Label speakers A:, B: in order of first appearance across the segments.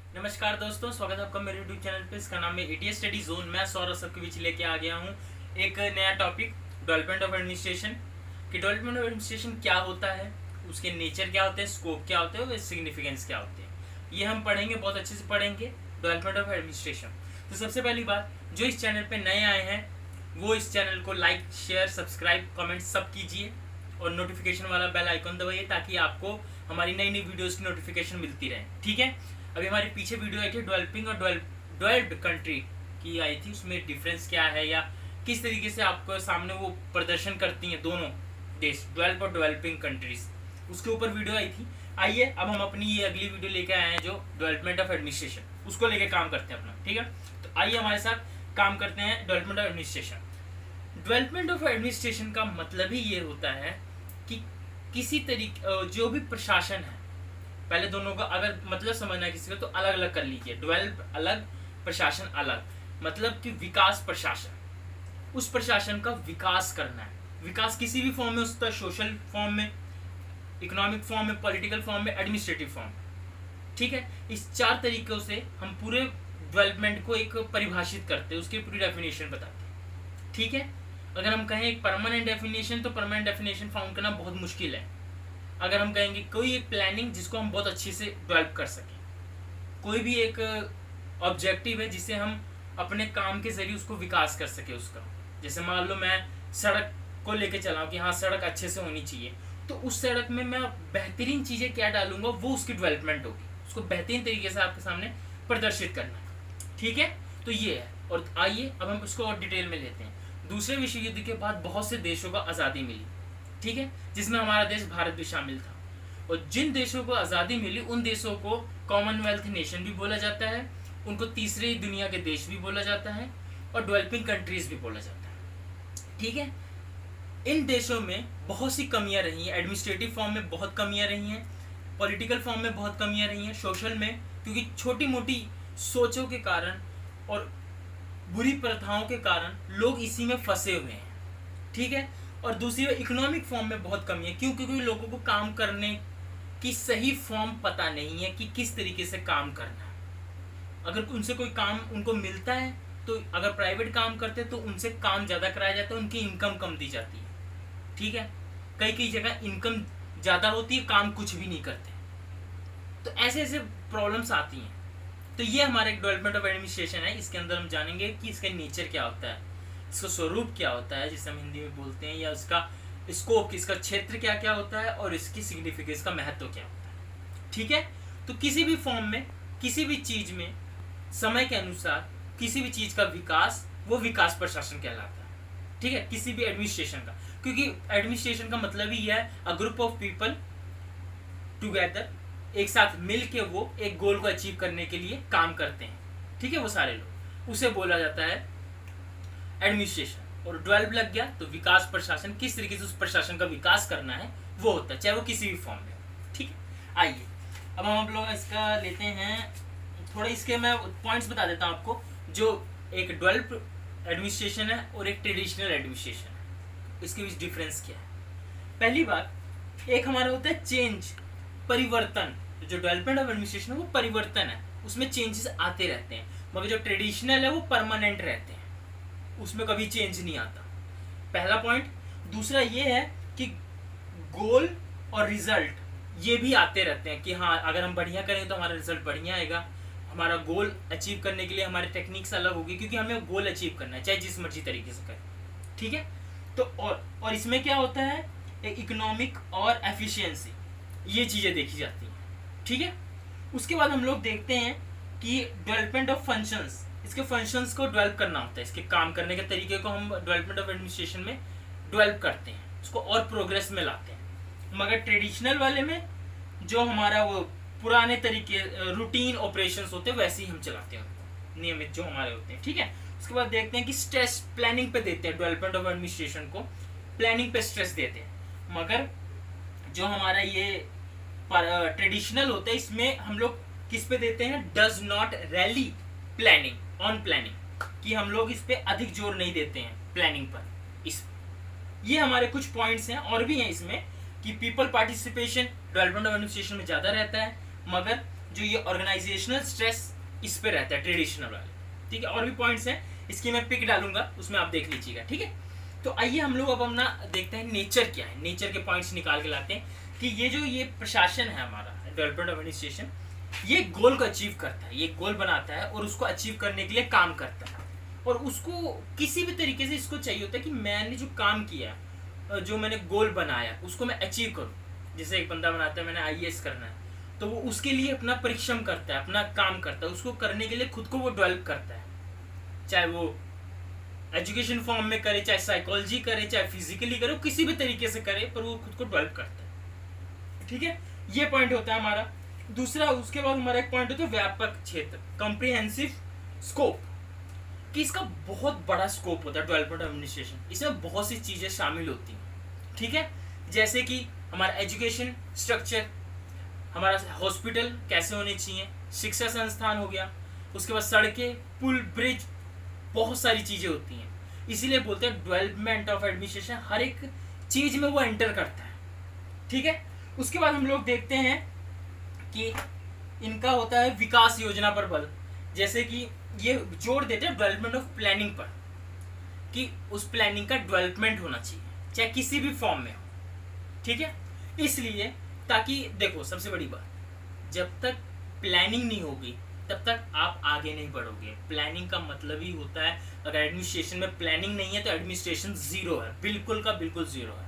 A: नमस्कार दोस्तों, स्वागत है आपका मेरे यूट्यूब चैनल पे। इसका नाम है एटीएस स्टडी जोन। मैं सौरभ सबके बीच लेके आ गया हूँ एक नया टॉपिक, डेवलपमेंट ऑफ एडमिनिस्ट्रेशन। कि डेवलपमेंट ऑफ एडमिनिस्ट्रेशन क्या होता है, उसके नेचर क्या होते हैं, स्कोप क्या होते हैं और सिग्निफिकेंस क्या होते हैं, ये हम पढ़ेंगे, बहुत अच्छे से पढ़ेंगे डेवलपमेंट ऑफ एडमिनिस्ट्रेशन। तो सबसे पहली बात, जो इस चैनल पर नए आए हैं वो इस चैनल को लाइक, शेयर, सब्सक्राइब, कमेंट सब कीजिए और नोटिफिकेशन वाला बेल आइकन दबाइए ताकि आपको हमारी नई नई वीडियोस की नोटिफिकेशन मिलती रहे। ठीक है। अभी हमारे पीछे वीडियो आई थी डेवलपिंग और डेवलप्ड कंट्री की आई थी, उसमें डिफरेंस क्या है या किस तरीके से आपको सामने वो प्रदर्शन करती हैं दोनों देश, डेवलप और डेवलपिंग कंट्रीज, उसके ऊपर वीडियो आई थी। आइए अब हम अपनी ये अगली वीडियो लेके आए हैं जो डेवलपमेंट ऑफ एडमिनिस्ट्रेशन, उसको लेके काम करते हैं अपना। ठीक है, तो आइए हमारे साथ काम करते हैं development of administration. Development of administration का मतलब ही ये होता है कि किसी तरीके जो भी प्रशासन है, पहले दोनों का अगर मतलब समझना है किसी को तो अलग अलग कर लीजिए। डेवलप अलग, प्रशासन अलग। मतलब कि विकास प्रशासन, उस प्रशासन का विकास करना है। विकास किसी भी फॉर्म में होता है, सोशल फॉर्म में, इकोनॉमिक फॉर्म में, पॉलिटिकल फॉर्म में, एडमिनिस्ट्रेटिव फॉर्म में। ठीक है, इस चार तरीकों से हम पूरे डेवलपमेंट को एक परिभाषित करते हैं, उसकी पूरी डेफिनेशन बताते हैं। ठीक है, अगर हम कहें एक परमानेंट डेफिनेशन, तो परमानेंट डेफिनेशन फाउंड करना बहुत मुश्किल है। अगर हम कहेंगे कोई एक प्लानिंग जिसको हम बहुत अच्छे से डेवलप कर सकें, कोई भी एक ऑब्जेक्टिव है जिसे हम अपने काम के जरिए उसको विकास कर सके उसका। जैसे मान लो मैं सड़क को लेके चला कि हाँ सड़क अच्छे से होनी चाहिए, तो उस सड़क में मैं बेहतरीन चीज़ें क्या डालूंगा, वो उसकी डेवलपमेंट होगी, उसको बेहतरीन तरीके से आपके सामने प्रदर्शित करना। ठीक है, तो ये है। और आइए अब हम इसको और डिटेल में लेते हैं। दूसरे विश्व युद्ध के बाद बहुत से देशों को आज़ादी मिली, ठीक है, जिसमें हमारा देश भारत भी शामिल था। और जिन देशों को आज़ादी मिली उन देशों को कॉमनवेल्थ नेशन भी बोला जाता है, उनको तीसरी दुनिया के देश भी बोला जाता है और डेवलपिंग कंट्रीज भी बोला जाता है। ठीक है, इन देशों में बहुत सी कमियां रही हैं। एडमिनिस्ट्रेटिव फॉर्म में बहुत कमियां रही हैं, पॉलिटिकल फॉर्म में बहुत कमियां रही हैं, सोशल में, क्योंकि छोटी मोटी सोचों के कारण और बुरी प्रथाओं के कारण लोग इसी में फंसे हुए हैं। ठीक है, और दूसरी इकोनॉमिक फॉर्म में बहुत कमी है। क्यों? क्योंकि लोगों को काम करने की सही फॉर्म पता नहीं है कि किस तरीके से काम करना है। अगर उनसे कोई काम उनको मिलता है तो अगर प्राइवेट काम करते हैं तो उनसे काम ज़्यादा कराया जाता है, उनकी इनकम कम दी जाती है। ठीक है, कई कई जगह इनकम ज़्यादा होती है, काम कुछ भी नहीं करते। तो ऐसे ऐसे प्रॉब्लम्स आती हैं। तो ये हमारा एक डेवलपमेंट ऑफ एडमिनिस्ट्रेशन है। इसके अंदर हम जानेंगे कि इसका नेचर क्या होता है, इसका स्वरूप क्या होता है जिसे हम हिंदी में बोलते हैं, या उसका स्कोप, इसका क्षेत्र क्या क्या होता है और इसकी सिग्निफिकेंस का महत्व क्या होता है। ठीक है, तो किसी भी फॉर्म में, किसी भी चीज में समय के अनुसार किसी भी चीज का विकास, वो विकास प्रशासन कहलाता है। ठीक है, किसी भी एडमिनिस्ट्रेशन का, क्योंकि एडमिनिस्ट्रेशन का मतलब ही है a group of people together, एक साथ मिल के वो एक गोल को अचीव करने के लिए काम करते हैं। ठीक है, वो सारे लोग, उसे बोला जाता है एडमिनिस्ट्रेशन। और डेवलप लग गया तो विकास प्रशासन, किस तरीके से उस प्रशासन का विकास करना है वो होता है, चाहे वो किसी भी फॉर्म में। ठीक है, आइए अब हम लोग इसका लेते हैं थोड़ा, इसके मैं पॉइंट्स बता देता हूँ आपको। जो एक डेवलप एडमिनिस्ट्रेशन है और एक ट्रेडिशनल एडमिनिस्ट्रेशन है, इसके बीच डिफरेंस क्या है। पहली बात, एक हमारा होता है चेंज, परिवर्तन। जो डेवलपमेंट ऑफ एडमिनिस्ट्रेशन है वो परिवर्तन है, उसमें चेंजेस आते रहते हैं। मगर जो ट्रेडिशनल है वो परमानेंट रहते हैं, उसमें कभी चेंज नहीं आता। पहला पॉइंट। दूसरा ये है कि गोल और रिजल्ट ये भी आते रहते हैं कि हाँ अगर हम बढ़िया करें तो हमारा रिजल्ट बढ़िया आएगा। हमारा गोल अचीव करने के लिए हमारी टेक्निक्स अलग होगी, क्योंकि हमें गोल अचीव करना है चाहे जिस मर्जी तरीके से करें। ठीक है, तो और इसमें क्या होता है, एक इकोनॉमिक और एफिशिएंसी, ये चीज़ें देखी जाती हैं। ठीक है, उसके बाद हम लोग देखते हैं कि डेवलपमेंट ऑफ फंक्शंस, इसके फंक्शंस को डेवलप करना होता है, इसके काम करने के तरीके को हम डेवलपमेंट ऑफ एडमिनिस्ट्रेशन में डेवलप करते हैं, उसको और प्रोग्रेस में लाते हैं। मगर ट्रेडिशनल वाले में जो हमारा वो पुराने तरीके रूटीन ऑपरेशंस होते हैं वैसे ही हम चलाते हैं उनको, नियमित जो हमारे होते हैं। ठीक है, उसके बाद देखते हैं कि स्ट्रेस प्लानिंग पे देते हैं, डेवलपमेंट ऑफ एडमिनिस्ट्रेशन को प्लानिंग पे स्ट्रेस देते हैं। मगर जो हमारा ये ट्रेडिशनल होता है इसमें हम लोग किस पे देते हैं, does not rally planning on planning, कि हम लोग इस पे अधिक जोर नहीं देते हैं प्लानिंग पर। इस ये हमारे कुछ पॉइंट्स हैं, और भी हैं इसमें कि people participation development of administration में ज़्यादा रहता है, मगर जो ये ऑर्गेनाइजेशनल स्ट्रेस इस पे रहता है ट्रेडिशनल वाले, ठीक है। और भी पॉइंट्स हैं, इसकी मैं पिक डालूंगा, उसमें आप देख लीजिएगा, ठीक है। तो आइए हम लोग अब अपना देखते हैं नेचर क्या है, नेचर के पॉइंट्स निकाल के लाते हैं कि ये प्रशासन है हमारा, डेवलपमेंट एडमिनिस्ट्रेशन, ये गोल को अचीव करता है, ये गोल बनाता है और उसको अचीव करने के लिए काम करता है। और उसको किसी भी तरीके से इसको चाहिए होता है कि मैंने जो काम किया, जो मैंने गोल बनाया, उसको मैं अचीव करूँ। जैसे एक बंदा बनाता है मैंने IAS करना है, तो वो उसके लिए अपना परिश्रम करता है, अपना काम करता है, उसको करने के लिए खुद को वो डेवलप करता है, चाहे वो एजुकेशन फॉर्म में करे, चाहे साइकोलॉजी करे, चाहे फिजिकली करे, किसी भी तरीके से करे, पर वो खुद को डेवलप करता है, ठीक है। ये पॉइंट होता है हमारा। दूसरा, उसके बाद हमारा एक पॉइंट होता है व्यापक क्षेत्र, कॉम्प्रिहेंसिव स्कोप, कि इसका बहुत बड़ा स्कोप होता है डेवलपमेंट एडमिनिस्ट्रेशन, इसमें बहुत सी चीजें शामिल होती हैं, ठीक है। जैसे कि हमारा एजुकेशन स्ट्रक्चर, हमारा हॉस्पिटल कैसे होने चाहिए, शिक्षा संस्थान हो गया, उसके बाद सड़कें, पुल, ब्रिज, बहुत सारी चीजें होती हैं। इसीलिए बोलते हैं डेवलपमेंट ऑफ एडमिनिस्ट्रेशन हर एक चीज में वो एंटर करता है, ठीक है। उसके बाद हम लोग देखते हैं कि इनका होता है विकास योजना पर बल, जैसे कि ये जोर देते हैं डेवलपमेंट ऑफ प्लानिंग पर, कि उस प्लानिंग का डेवलपमेंट होना चाहिए, चाहे किसी भी फॉर्म में हो, ठीक है। इसलिए ताकि देखो, सबसे बड़ी बात, जब तक प्लानिंग नहीं होगी तब तक आप आगे नहीं बढ़ोगे। प्लानिंग का मतलब ही होता है, अगर एडमिनिस्ट्रेशन में प्लानिंग नहीं है तो एडमिनिस्ट्रेशन जीरो है, बिल्कुल का बिल्कुल जीरो है,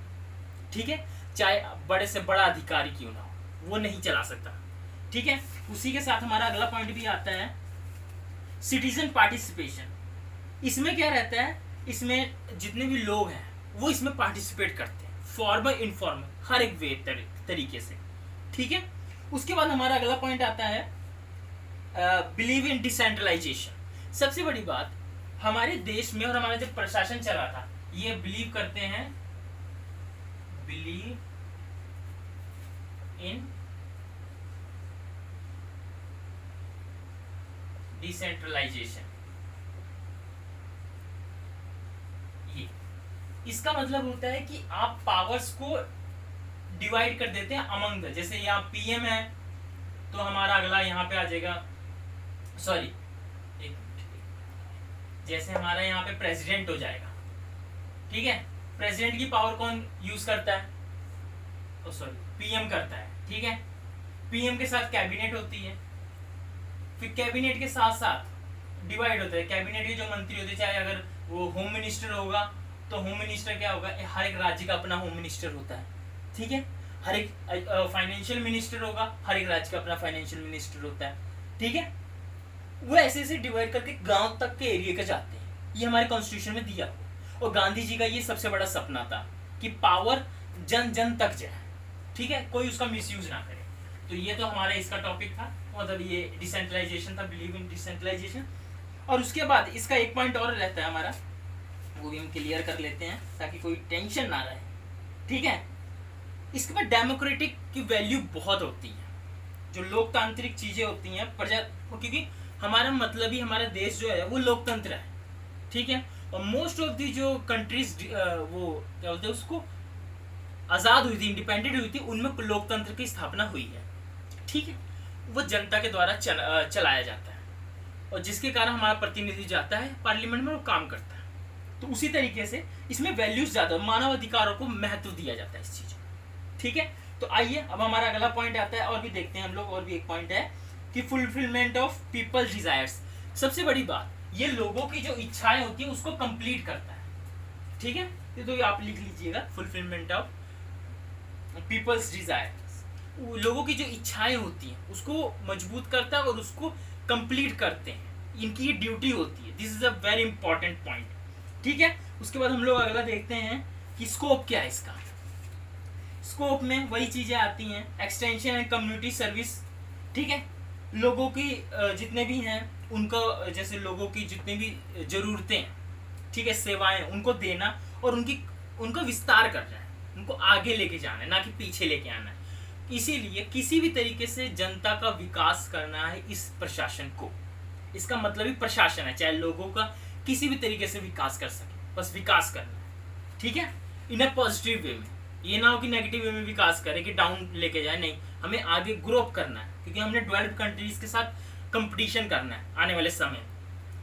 A: ठीक है। चाहे बड़े से बड़ा अधिकारी क्यों ना हो, वो नहीं चला सकता, ठीक है। उसी के साथ हमारा अगला पॉइंट भी आता है सिटीजन पार्टिसिपेशन। इसमें क्या रहता है, इसमें जितने भी लोग हैं वो इसमें पार्टिसिपेट करते हैं, फॉर्मल इनफॉर्मल हर एक वे तरीके से, ठीक है। उसके बाद हमारा अगला पॉइंट आता है बिलीव इन डिसेंट्रलाइजेशन। सबसे बड़ी बात, हमारे देश में और हमारा जब प्रशासन चला था, ये बिलीव करते हैं, बिलीव इन डिसेंट्रलाइजेशन। ये इसका मतलब होता है कि आप पावर्स को डिवाइड कर देते हैं अमंग द, जैसे यहाँ PM है तो हमारा अगला यहाँ पे आ जाएगा, सॉरी जैसे हमारा यहाँ पे प्रेसिडेंट हो जाएगा, ठीक है। प्रेसिडेंट की पावर कौन यूज करता है, सॉरी PM करता है, ठीक है। PM के साथ कैबिनेट होती है, फिर कैबिनेट के साथ साथ डिवाइड होता है, कैबिनेट के जो मंत्री होते हैं, चाहे अगर वो होम मिनिस्टर होगा तो होम मिनिस्टर क्या होगा, हर एक राज्य का अपना होम मिनिस्टर होता है, ठीक है। हर एक फाइनेंशियल मिनिस्टर होगा, हर एक राज्य का अपना फाइनेंशियल मिनिस्टर होता है, ठीक है। वो ऐसे ऐसे डिवाइड करके गांव तक के एरिया का जाते हैं, ये हमारे कॉन्स्टिट्यूशन में दिया हुआ। और गांधी जी का ये सबसे बड़ा सपना था कि पावर जन जन तक जाए, ठीक है, कोई उसका मिसयूज ना करे। तो ये तो हमारा इसका टॉपिक था, मतलब ये डिसेंट्रलाइजेशन था, बिलीव इन डिसेंट्रलाइजेशन। और उसके बाद इसका एक पॉइंट और रहता है हमारा, वो भी हम क्लियर कर लेते हैं ताकि कोई टेंशन ना रहे, ठीक है। इसके बाद डेमोक्रेटिक की वैल्यू बहुत होती है, जो लोकतांत्रिक चीजें होती हैं प्रजा, क्योंकि हमारा मतलब ही हमारा देश जो है वो लोकतंत्र है, ठीक है। और मोस्ट ऑफ दी जो कंट्रीज वो क्या बोलते हैं उसको, आजाद हुई थी, इंडिपेंडेंट हुई थी, उनमें लोकतंत्र की स्थापना हुई है, ठीक है। वो जनता के द्वारा चलाया जाता है और जिसके कारण हमारा प्रतिनिधि जाता है पार्लियामेंट में, वो काम करता है। तो उसी तरीके से इसमें वैल्यूज ज्यादा, मानव अधिकारों को महत्व दिया जाता है इस चीज, ठीक है। तो आइए अब हमारा अगला पॉइंट आता है, और भी देखते हैं हम लोग। और भी एक पॉइंट है कि फुलफिलमेंट ऑफ पीपल्स डिजायर्स। सबसे बड़ी बात, ये लोगों की जो इच्छाएं होती है उसको कंप्लीट करता है, ठीक है। तो आप लिख लीजिएगा, फुलफिलमेंट ऑफ पीपल्स डिजायर्स, लोगों की जो इच्छाएं होती हैं उसको मजबूत करता है और उसको कंप्लीट करते हैं, इनकी ये ड्यूटी होती है। This is a very important point, ठीक है। उसके बाद हम लोग अगला देखते हैं कि स्कोप क्या है इसका। स्कोप में वही चीजें आती हैं, एक्सटेंशन एंड कम्युनिटी सर्विस, ठीक है। लोगों की जितने भी हैं उनको, जैसे लोगों की जितनी भी जरूरतें, ठीक है, सेवाएं, उनको देना और उनका विस्तार करना है, उनको आगे लेके जाना है, ना कि पीछे लेके आना है। इसीलिए किसी भी तरीके से जनता का विकास करना है इस प्रशासन को, इसका मतलब ही प्रशासन है, चाहे लोगों का किसी भी तरीके से विकास कर सके, बस विकास करना है, ठीक है, इन अ पॉजिटिव वे में। ये ना हो कि नेगेटिव वे में विकास करे, कि डाउन लेके जाए, नहीं, हमें आगे ग्रो अप करना है, क्योंकि हमने डेवलप्ड कंट्रीज के साथ कंपटीशन करना है आने वाले समय,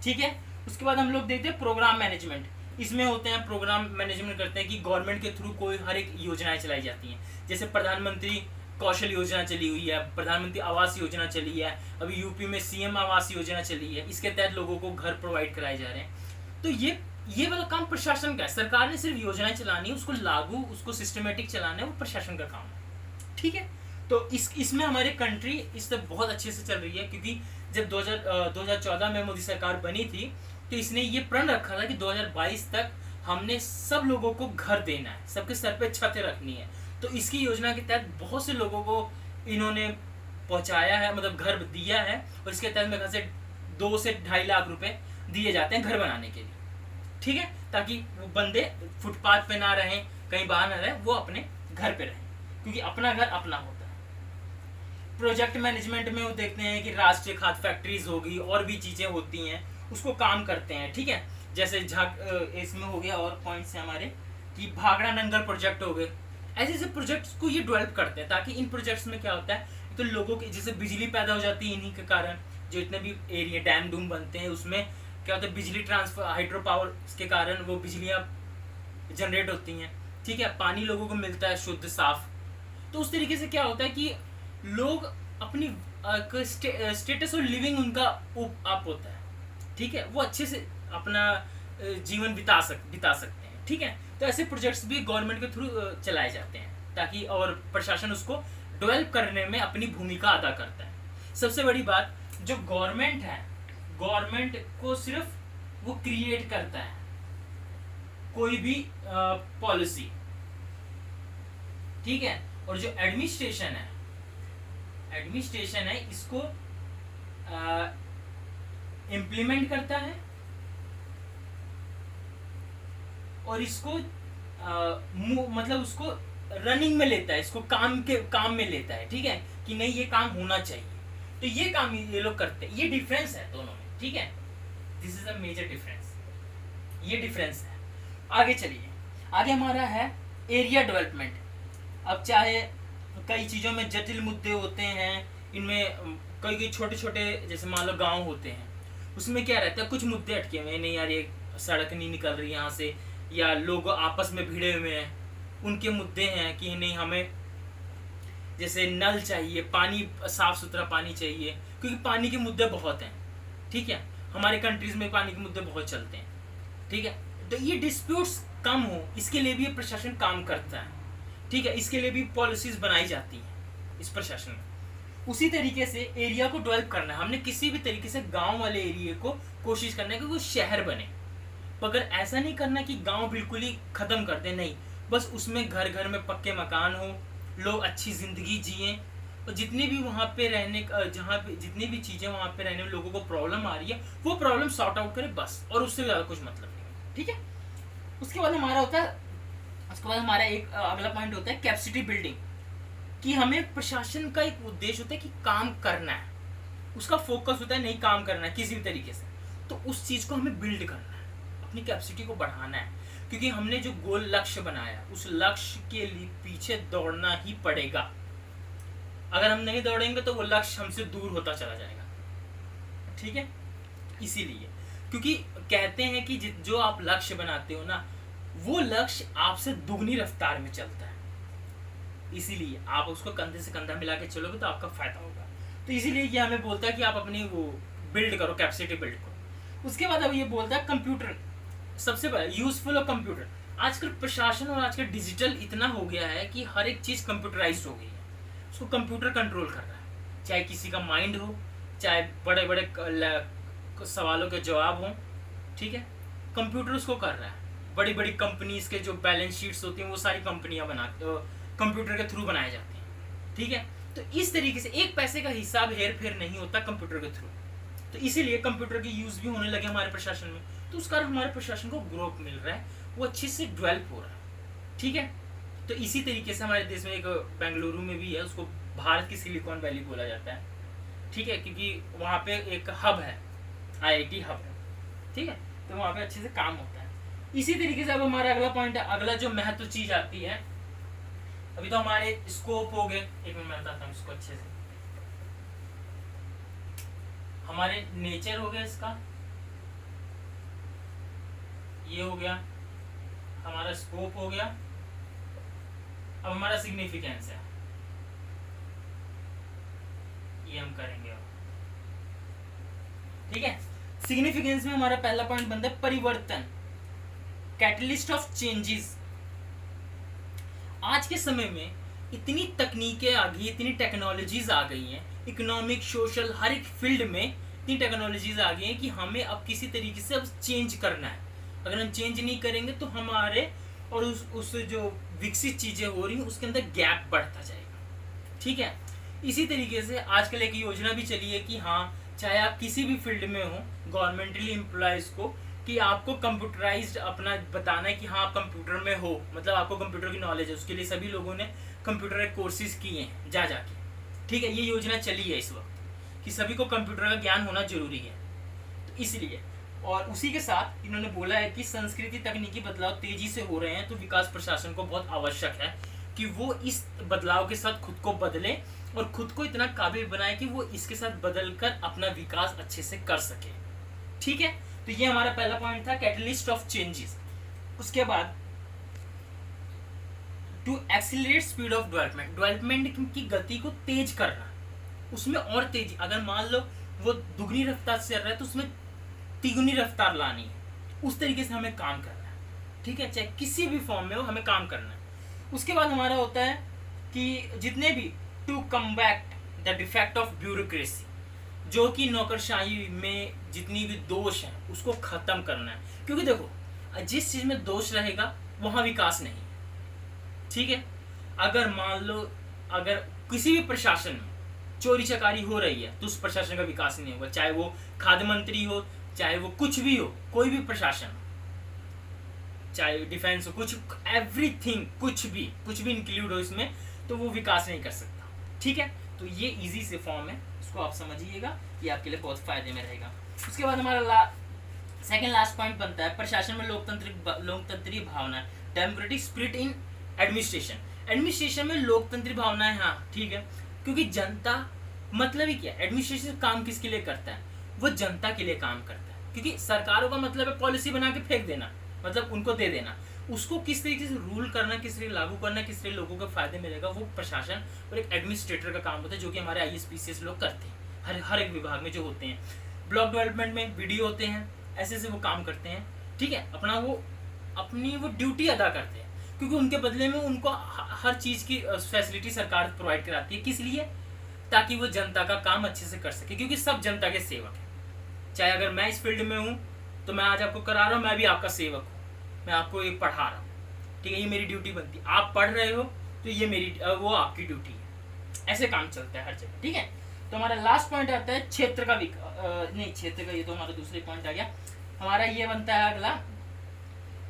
A: ठीक है। उसके बाद हम लोग देखते हैं प्रोग्राम मैनेजमेंट। इसमें होते हैं प्रोग्राम मैनेजमेंट करते हैं कि गवर्नमेंट के थ्रू कोई हर एक योजनाएं चलाई जाती हैं, जैसे प्रधानमंत्री कौशल योजना चली हुई है, प्रधानमंत्री आवास योजना चली है, अभी यूपी में सीएम आवास योजना चली है, इसके तहत लोगों को घर प्रोवाइड कराए जा रहे हैं। तो ये वाला काम प्रशासन का है। सरकार ने सिर्फ योजनाएं चलानी है, उसको लागू, उसको सिस्टमेटिक चलाना है, वो प्रशासन का काम है, ठीक है। तो इसमें हमारी कंट्री इससे बहुत अच्छे से चल रही है, क्योंकि जब 2014 में मोदी सरकार बनी थी तो इसने ये प्रण रखा था कि 2022 तक हमने सब लोगों को घर देना है, सबके सर पे छतें रखनी है। तो इसकी योजना के तहत बहुत से लोगों को इन्होंने पहुंचाया है, मतलब घर दिया है, और इसके तहत मेरे ख्याल से 2 से 2.5 लाख रुपए दिए जाते हैं घर बनाने के लिए, ठीक है, ताकि वो बंदे फुटपाथ पे ना रहें, कहीं बाहर ना रहें, वो अपने घर पे रहें, क्योंकि अपना घर अपना होता है। प्रोजेक्ट मैनेजमेंट में वो देखते हैं कि राष्ट्रीय खाद्य फैक्ट्रीज होगी और भी चीजें होती हैं, उसको काम करते हैं, ठीक है। जैसे इसमें हो गया और पॉइंट्स हैं हमारे कि भाखड़ा नंगल प्रोजेक्ट हो गए, ऐसे ऐसे प्रोजेक्ट्स को ये डेवलप करते हैं, ताकि इन प्रोजेक्ट्स में क्या होता है, तो लोगों की जैसे बिजली पैदा हो जाती है इन्हीं के कारण, जो इतने भी एरिया डैम डूम बनते हैं उसमें क्या होता है, बिजली ट्रांसफर, हाइड्रो पावर के कारण वो बिजलियाँ जनरेट होती हैं, ठीक है। पानी लोगों को मिलता है शुद्ध साफ। तो उस तरीके से क्या होता है कि लोग अपनी स्टेटस ऑफ लिविंग उनका अप होता है, ठीक है, वो अच्छे से अपना जीवन बिता सकते हैं, ठीक है। तो ऐसे प्रोजेक्ट्स भी गवर्नमेंट के थ्रू चलाए जाते हैं, ताकि और प्रशासन उसको डेवलप करने में अपनी भूमिका अदा करता है। सबसे बड़ी बात, जो गवर्नमेंट है, गवर्नमेंट को सिर्फ वो क्रिएट करता है कोई भी पॉलिसी, ठीक है, और जो एडमिनिस्ट्रेशन है इसको इम्प्लीमेंट करता है और इसको मतलब उसको रनिंग में लेता है, इसको काम में लेता है, ठीक है, कि नहीं ये काम होना चाहिए। तो ये काम ये लोग करते हैं, ये डिफरेंस है दोनों में, ठीक है। This is a major difference, ये डिफरेंस है। आगे चलिए, आगे हमारा है एरिया डेवलपमेंट। अब चाहे कई चीज़ों में जटिल मुद्दे होते हैं, इनमें कई छोटे छोटे जैसे मान लो गांव होते हैं, उसमें क्या रहता है, कुछ मुद्दे अटके हुए हैं, नहीं यार ये सड़क नहीं निकल रही यहाँ से, या लोग आपस में भिड़े हुए हैं, उनके मुद्दे हैं कि नहीं हमें जैसे नल चाहिए, पानी, साफ सुथरा पानी चाहिए, क्योंकि पानी के मुद्दे बहुत हैं, ठीक है, हमारे कंट्रीज में पानी के मुद्दे बहुत चलते हैं, ठीक है। तो ये डिस्प्यूट्स कम हो, इसके लिए भी ये प्रशासन काम करता है, ठीक है, इसके लिए भी पॉलिसीज बनाई जाती है इस प्रशासन में। उसी तरीके से एरिया को डेवलप करना है, हमने किसी भी तरीके से गांव वाले एरिया को कोशिश करना है कि वो शहर बने, मगर ऐसा नहीं करना कि गांव बिल्कुल ही खत्म कर दे, नहीं, बस उसमें घर घर में पक्के मकान हो, लोग अच्छी जिंदगी जिए, और जितने भी वहाँ पे रहने जहाँ पे जितनी भी चीज़ें वहाँ पे रहने में लोगों को प्रॉब्लम आ रही है, वो प्रॉब्लम सॉर्ट आउट करे बस, और उससे ज़्यादा कुछ मतलब नहीं, ठीक है। उसके बाद हमारा होता है, उसके बाद हमारा एक अगला पॉइंट होता है कैपेसिटी बिल्डिंग, कि हमें प्रशासन का एक उद्देश्य होता है कि काम करना है, उसका फोकस होता है नहीं काम करना है किसी भी तरीके से, तो उस चीज़ को हमें बिल्ड करना है, अपनी कैपेसिटी को बढ़ाना है, क्योंकि हमने जो गोल लक्ष्य बनाया उस लक्ष्य के लिए पीछे दौड़ना ही पड़ेगा। अगर हम नहीं दौड़ेंगे तो वो लक्ष्य हमसे दूर होता चला जाएगा, ठीक है। इसीलिए क्योंकि कहते हैं कि जो आप लक्ष्य बनाते हो ना, वो लक्ष्य आपसे दुगनी रफ्तार में चलता है, इसीलिए आप उसको कंधे से कंधा मिला के चलोगे तो आपका फायदा होगा। तो इसीलिए ये हमें बोलता है कि आप अपनी वो बिल्ड करो, कैपेसिटी बिल्ड करो। उसके बाद अब ये बोलता है कंप्यूटर, सबसे बड़ा यूजफुल ऑफ कंप्यूटर। आजकल प्रशासन और आजकल डिजिटल इतना हो गया है कि हर एक चीज़ कंप्यूटराइज्ड हो गई है, उसको कंप्यूटर कंट्रोल कर रहा है, चाहे किसी का माइंड हो, चाहे बड़े बड़े सवालों के जवाब हों, ठीक है, कंप्यूटर उसको कर रहा है। बड़ी बड़ी कंपनीज के जो बैलेंस शीट्स होती हैं वो सारी कंपनियां कंप्यूटर के थ्रू बनाए जाते हैं, ठीक है। तो इस तरीके से एक पैसे का हिसाब हेर फेर नहीं होता कंप्यूटर के थ्रू, तो इसीलिए कंप्यूटर के यूज़ भी होने लगे हमारे प्रशासन में, तो उस कारण हमारे प्रशासन को ग्रोथ मिल रहा है, वो अच्छे से डेवलप हो रहा है, ठीक है। तो इसी तरीके से हमारे देश में एक बेंगलुरु में भी है, उसको भारत की सिलिकॉन वैली बोला जाता है, ठीक है, क्योंकि वहाँ पे एक हब है, IIT हब है, ठीक है, तो वहाँ पे अच्छे से काम होता है। इसी तरीके से अब हमारा अगला पॉइंट है, अगला जो महत्व चीज आती है अभी तो हमारे स्कोप हो गए, एक मिनट मैं बताता हूँ इसको अच्छे से। हमारे नेचर हो गया इसका, ये हो गया हमारा स्कोप हो गया। अब हमारा सिग्निफिकेंस है, ये हम करेंगे अब, ठीक है। सिग्निफिकेंस में हमारा पहला पॉइंट बनता है परिवर्तन, कैटलिस्ट ऑफ चेंजेस। आज के समय में इतनी तकनीकें आ गई, इतनी टेक्नोलॉजीज आ गई हैं, इकोनॉमिक सोशल हर एक फील्ड में इतनी टेक्नोलॉजीज आ गई हैं कि हमें अब किसी तरीके से अब चेंज करना है। अगर हम चेंज नहीं करेंगे तो हमारे और उस जो विकसित चीजें हो रही हैं उसके अंदर गैप बढ़ता जाएगा, ठीक है। इसी तरीके से आजकल एक योजना भी चली है कि हाँ, चाहे आप किसी भी फील्ड में हो, गवर्नमेंटली एम्प्लॉयज को, कि आपको कंप्यूटराइज्ड अपना बताना है कि हाँ आप कंप्यूटर में हो, मतलब आपको कंप्यूटर की नॉलेज है। उसके लिए सभी लोगों ने कंप्यूटर कोर्सेज किए हैं जा जाके, ठीक है। ये योजना चली है इस वक्त कि सभी को कंप्यूटर का ज्ञान होना जरूरी है, तो इसलिए। और उसी के साथ इन्होंने बोला है कि संस्कृति तकनीकी बदलाव तेजी से हो रहे हैं, तो विकास प्रशासन को बहुत आवश्यक है कि वो इस बदलाव के साथ खुद को बदले और खुद को इतना काबिल बनाए कि वो इसके साथ बदलकर अपना विकास अच्छे से कर सके, ठीक है। तो ये हमारा पहला पॉइंट था, कैटलिस्ट ऑफ चेंजेस। उसके बाद to accelerate speed of development, development की गति को तेज करना, उसमें और तेजी। अगर मान लो वो दुगनी रफ्तार से चल रहा है तो उसमें तिगुनी रफ्तार लानी है, उस तरीके से हमें काम करना है, ठीक है। चाहे किसी भी फॉर्म में हो, हमें काम करना है। उसके बाद हमारा होता है कि जितने भी to combat the defect of bureaucracy, जो कि नौकरशाही में जितनी भी दोष है उसको खत्म करना है। क्योंकि देखो, जिस चीज में दोष रहेगा वहां विकास नहीं है, ठीक है। अगर मान लो अगर किसी भी प्रशासन में चोरी चकारी हो रही है तो उस प्रशासन का विकास नहीं होगा, चाहे वो खाद्य मंत्री हो, चाहे वो कुछ भी हो, कोई भी प्रशासन हो, चाहे डिफेंस हो, कुछ एवरीथिंग, कुछ भी इंक्लूड हो इसमें, तो वो विकास नहीं कर सकता, ठीक है। तो ये इजी से फॉर्म है, इसको आप समझिएगा, ये आपके लिए बहुत फायदे में रहेगा। उसके बाद हमारा सेकंड लास्ट पॉइंट बनता है प्रशासन में लोकतंत्रीय भावना, democratic spirit in administration. Administration में लोकतंत्री भावनाएं, हाँ ठीक है, क्योंकि जनता, मतलब ही क्या, एडमिनिस्ट्रेशन काम किसके लिए करता है, वो जनता के लिए काम करता है। क्योंकि सरकारों का मतलब है पॉलिसी बना के फेंक देना, मतलब उनको दे देना, उसको किस तरीके से रूल करना, किस तरीके लागू करना, किस तरीके लोगों के फायदे मिलेगा, वो प्रशासन और एक एडमिनिस्ट्रेटर का काम होता है, जो कि हमारे IAS PCS लोग करते हैं हर एक विभाग में जो होते हैं। ब्लॉक डेवलपमेंट में BDO होते हैं, ऐसे वो काम करते हैं, ठीक है। अपनी वो ड्यूटी अदा करते हैं, क्योंकि उनके बदले में उनको हर चीज़ की फैसिलिटी सरकार प्रोवाइड कराती है। किस लिए? ताकि वो जनता का काम अच्छे से कर सके, क्योंकि सब जनता के सेवक हैं। चाहे अगर मैं इस फील्ड में हूँ तो मैं आज आपको करा रहा हूँ, मैं भी आपका सेवक हूँ, मैं आपको ये पढ़ा रहा हूँ, ठीक है, ये मेरी ड्यूटी बनती है। आप पढ़ रहे हो तो ये मेरी वो आपकी ड्यूटी है। ऐसे काम चलता है हर जगह, ठीक है। तो हमारा लास्ट पॉइंट आता है क्षेत्र का नहीं, क्षेत्र का ये तो हमारा दूसरे पॉइंट आ गया। हमारा ये बनता है अगला,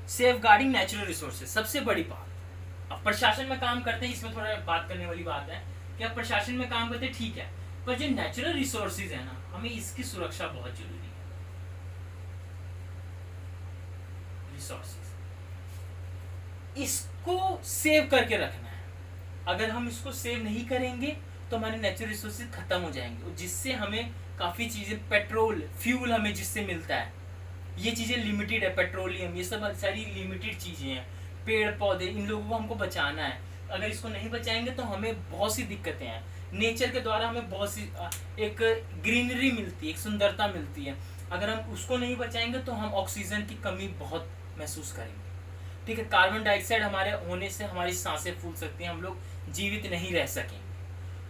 A: सेफ गार्डिंग नेचुरल रिसोर्सेज। सबसे बड़ी बात, अब प्रशासन में काम करते हैं, इसमें थोड़ा बात करने वाली बात है कि अब प्रशासन में काम करते हैं, ठीक है, पर जो नेचुरल रिसोर्सेज है ना, हमें इसकी सुरक्षा बहुत जरूरी है। रिसोर्सेज, इसको सेव करके रखना है। अगर हम इसको सेव नहीं करेंगे तो हमारे नेचुरल रिसोर्सेज खत्म हो जाएंगे, और जिससे हमें काफी चीजें, पेट्रोल, फ्यूल हमें जिससे मिलता है, ये चीजें लिमिटेड है। पेट्रोलियम, ये सब सारी लिमिटेड चीजें हैं। पेड़ पौधे, इन लोगों को हमको बचाना है। अगर इसको नहीं बचाएंगे तो हमें बहुत सी दिक्कतें हैं। नेचर के द्वारा हमें बहुत सी एक ग्रीनरी मिलती है, एक सुंदरता मिलती है। अगर हम उसको नहीं बचाएंगे तो हम ऑक्सीजन की कमी बहुत महसूस करेंगे, ठीक है। कार्बन डाइऑक्साइड हमारे होने से हमारी सांसें फूल सकती हैं, हम लोग जीवित नहीं रह सकेंगे,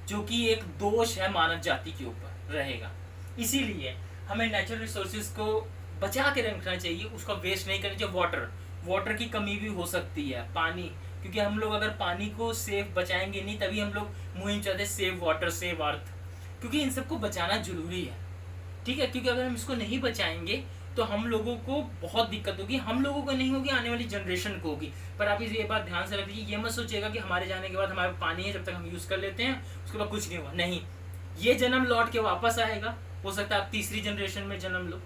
A: जो कि एक दोष है मानव जाति के ऊपर रहेगा। इसीलिए हमें नेचुरल रिसोर्सेज को बचा के रखना चाहिए, उसका वेस्ट नहीं करना चाहिए। वाटर की कमी भी हो सकती है, पानी, क्योंकि हम लोग अगर पानी को सेफ बचाएंगे नहीं, तभी हम लोग मुहिम चलाते सेव वाटर सेव अर्थ, क्योंकि इन सबको बचाना जरूरी है, ठीक है। क्योंकि अगर हम इसको नहीं बचाएंगे तो हम लोगों को बहुत दिक्कत होगी, हम लोगों को नहीं होगी, आने वाली जनरेशन को होगी। पर आप ये बात ध्यान से रख लीजिए, ये मत सोचिएगा कि हमारे जाने के बाद हमारे पानी है, जब तक हम यूज़ कर लेते हैं उसके बाद कुछ नहीं होगा। नहीं, ये जन्म लौट के वापस आएगा। हो सकता है आप तीसरी जनरेशन में जन्म लो,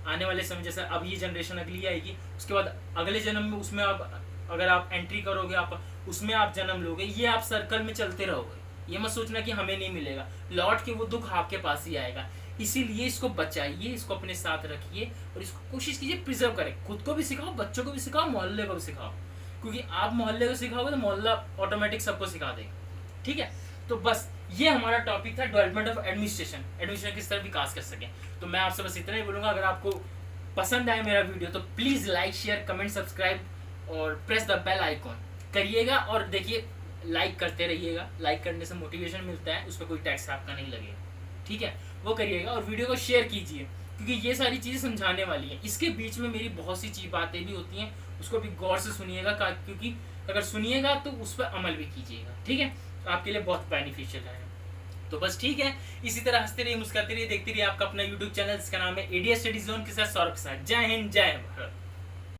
A: आने वाले समय, जैसा अब ये जनरेशन अगली आएगी, उसके बाद अगले जन्म में उसमें आप अगर आप एंट्री करोगे, आप उसमें आप जन्म लोगे, ये आप सर्कल में चलते रहोगे। ये मत सोचना कि हमें नहीं मिलेगा, लौट के वो दुख आपके पास ही आएगा। इसीलिए इसको बचाइए, इसको अपने साथ रखिए और इसको कोशिश कीजिए प्रिजर्व करें। खुद को भी सिखाओ, बच्चों को भी सिखाओ, मोहल्ले को भी सिखाओ, क्योंकि आप मोहल्ले को सिखाओगे तो मोहल्ला ऑटोमेटिक सबको सिखा देगा। ठीक है, तो बस ये हमारा टॉपिक था, डेवलपमेंट ऑफ एडमिनिस्ट्रेशन किस तरह विकास कर सके। तो मैं आपसे बस इतना ही बोलूँगा, अगर आपको पसंद आए मेरा वीडियो तो please like, share, comment, subscribe और प्रेस द बेल आइकॉन करिएगा। और देखिए, लाइक करते रहिएगा, लाइक करने से मोटिवेशन मिलता है, उस पर कोई टैक्स आपका नहीं लगेगा। ठीक है, वो करिएगा और वीडियो को शेयर कीजिए, क्योंकि ये सारी चीज़ें समझाने वाली हैं। इसके बीच में मेरी बहुत सी बातें भी होती हैं, उसको भी गौर से सुनिएगा, क्योंकि अगर सुनिएगा तो उस पर अमल भी कीजिएगा। ठीक है, तो आपके लिए बहुत बेनिफिशियल है। तो बस ठीक है, इसी तरह हंसते रहिए, मुस्कुराते रहिए, देखते रहिए आपका अपना यूट्यूब चैनल, जिसका नाम है एडीएस स्टडी जोन के साथ सौरभ के साथ। जय हिंद, जय भारत।